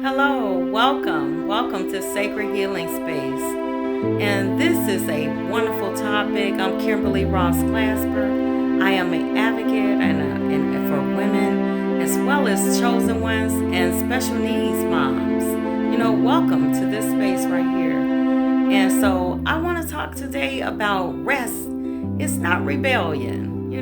Hello, welcome to Sacred Healing Space. And this is a wonderful topic. I'm Kimberly Ross Glasper. I am an advocate and for women as well as chosen ones and special needs moms. Welcome to this space right here. And so I want to talk today about rest. It's not rebellion.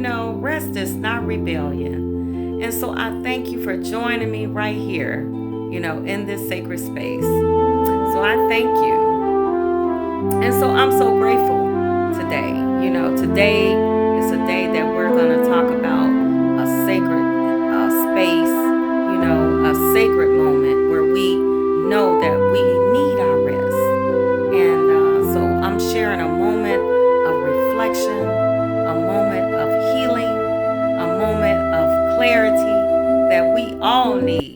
Rest is not rebellion. And so I thank you for joining me right here, in this sacred space. So I thank you. And so I'm so grateful today. Today is a day that we're going to talk about a sacred space, a sacred moment where we know that we need our rest. And so I'm sharing a moment of reflection, a moment of healing, a moment of clarity that we all need.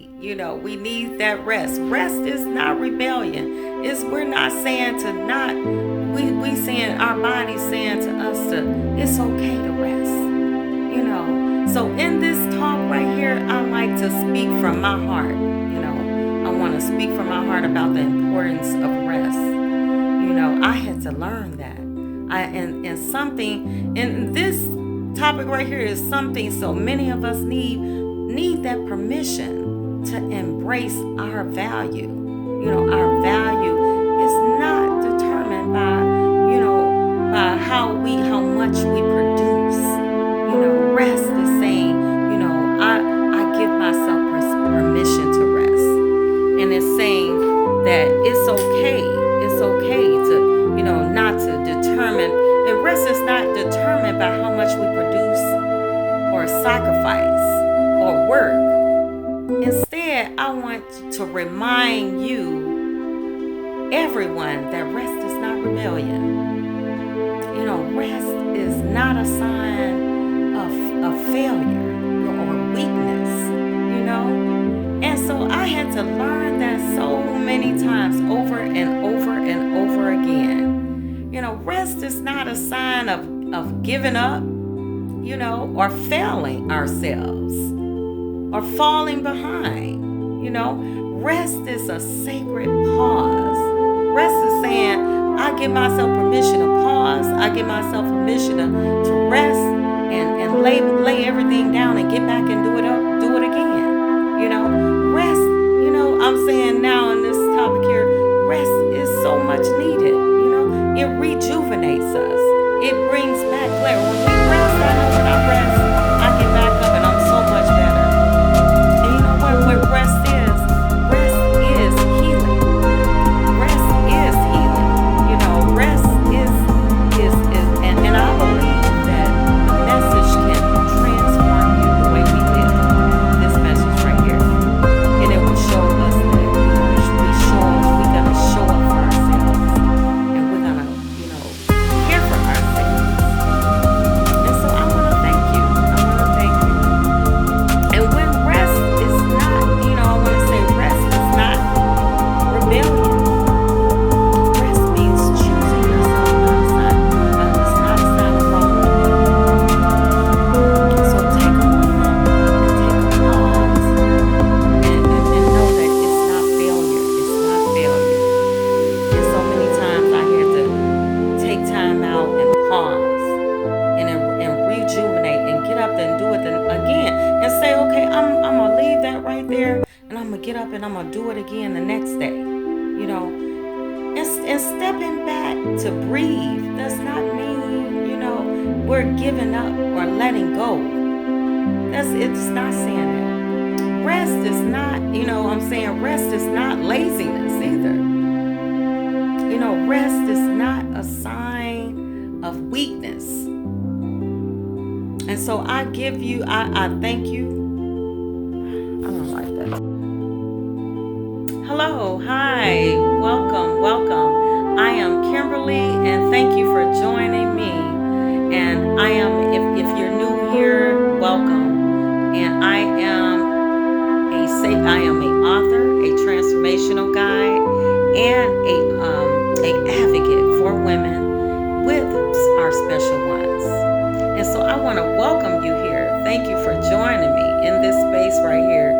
We need that rest. Rest is not rebellion. We're not saying to not. We saying our body's saying to us it's okay to rest. So in this talk right here, I like to speak from my heart. I want to speak from my heart about the importance of rest. I had to learn that. And this topic right here is something so many of us need that permission to embrace our value. Our value is not determined by how much we produce. Rest is saying, I give myself permission to rest. And it's saying that it's okay. It's okay to, not to determine. And rest is not determined by how much we produce or sacrifice or work. Instead, I want to remind you, everyone, that rest is not rebellion. Rest is not a sign of failure or weakness, And so I had to learn that so many times over and over and over again. Rest is not a sign of giving up, or failing ourselves or falling behind. Rest is a sacred pause. Rest is saying, I give myself permission to pause. I give myself permission to rest and lay everything down and get back and do it again. Rest, I'm saying now in this topic here, rest is so much needed. It rejuvenates us. It brings back clarity. When we rest, I know when I rest, I get back up and I'm so much better. And what rest is healing. Rest is healing. Rest is and I believe that the message can transform you the way we live. This message right here. And it will show us that we're gonna show up for ourselves. And we're gonna, care for ourselves. And so I wanna thank you. And when rest is not, I wanna say rest is not rebellion. Rest means choosing yourself, it's not a sign of wrong. So take a moment and take a pause and know that it's not failure. It's not failure. And so many times I had to take time out and pause and rejuvenate and get up and do it again and say, okay, I'm gonna leave that right there and I'm gonna get up and I'm gonna do it again the next day. And stepping back to breathe does not mean, we're giving up or letting go. It's not saying that. Rest is not, rest is not laziness either. Rest is not a sign of weakness. And so I thank you. I don't like that. Hello, hi, welcome. I am Kimberly, and thank you for joining me. And I am, if you're new here, welcome. And I am an author, a transformational guide, and a advocate for women with our special ones. And so I want to welcome you here. Thank you for joining me in this space right here.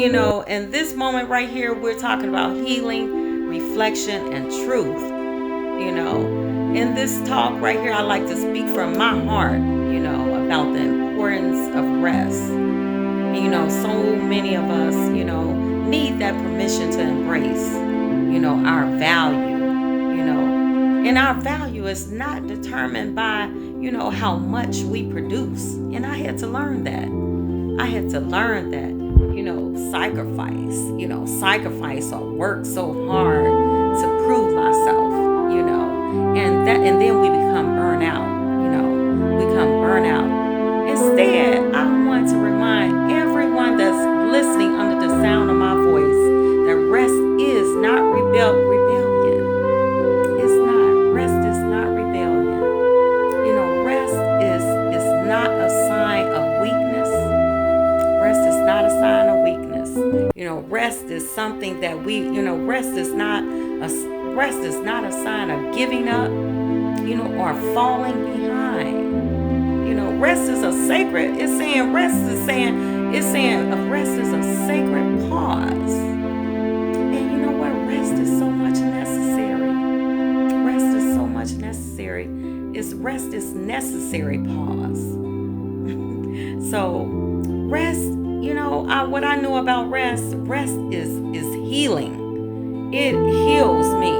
in this moment right here, we're talking about healing, reflection, and truth. In this talk right here, I like to speak from my heart, about the importance of rest. So many of us, need that permission to embrace, our value, and our value is not determined by, how much we produce. And I had to learn that. Sacrifice or work so hard to prove myself, and then we become burnout, Instead, I want to remind everyone that's listening under the sound of my voice that rest is not rebellion. It's not. Rest is not rebellion. Rest is not a sign of weakness. Rest is not a sign of weakness. Rest is something that rest is not a sign of giving up, or falling behind. Rest is a sacred. Rest is a sacred pause. And you know what? Rest is so much necessary. Rest is necessary pause. So rest, what I know about rest is healing. It heals me.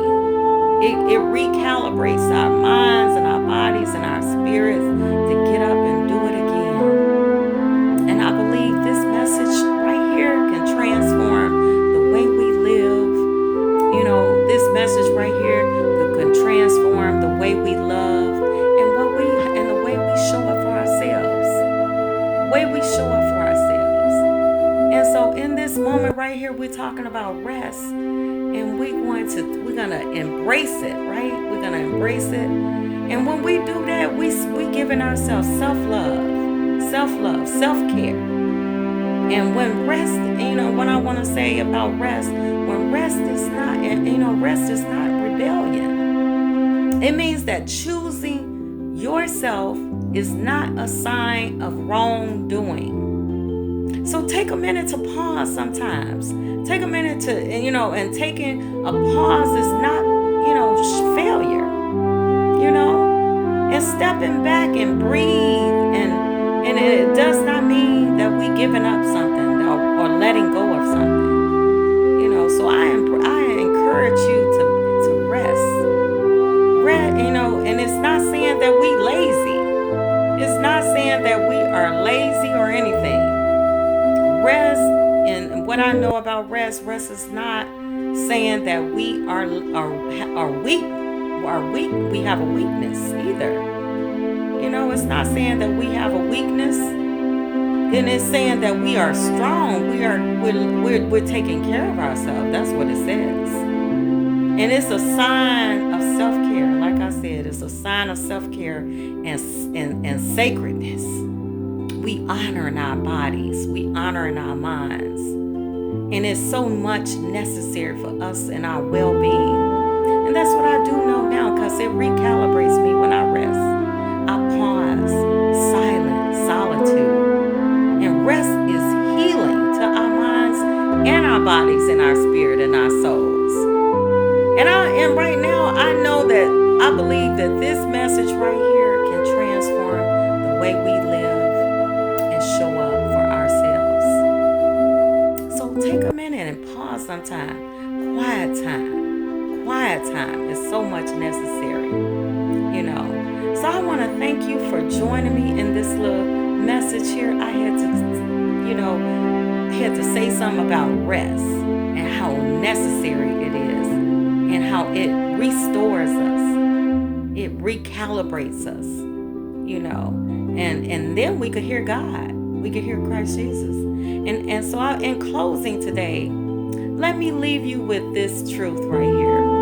It recalibrates our minds and our bodies and our spirits to get up and do it again. And I believe this message right here can transform the way we live. This message right here can transform the way we love and the way we show up for ourselves. And so in this moment right here, we're talking about rest. And we're gonna embrace it, right? We're gonna embrace it. And when we do that, we giving ourselves self-love, self-care. And when rest, what I want to say about rest, when rest is not, rest is not rebellion. It means that choosing yourself is not a sign of wrongdoing. So take a minute to pause sometimes. Take a minute to, and taking a pause is not, failure, and stepping back and breathe. And it does not mean that we giving up something or letting go of something, so I encourage you to rest, and it's not saying that we lazy. It's not saying that we are lazy or anything. Rest, and what I know about rest is not saying that we are weak. We have a weakness either. It's not saying that we have a weakness. And it's saying that we are strong. We're taking care of ourselves. That's what it says. And it's a sign of self-care. Like I said, it's a sign of self-care and sacredness. We honor in our bodies. We honor in our minds. And it's so much necessary for us and our well-being. And that's what I do know now, because it recalibrates me when I rest. I pause, solitude. And rest is healing to our minds and our bodies and our spirit and our souls. And right now, I believe that this message right here can transform the way we live and show up for ourselves. So take a minute and pause sometime. Quiet time is so much necessary, So I want to thank you for joining me in this little message here. I had to say something about rest and how necessary it is and how it restores us. It recalibrates us, and then we could hear God. We could hear Christ Jesus. And so in closing today, let me leave you with this truth right here.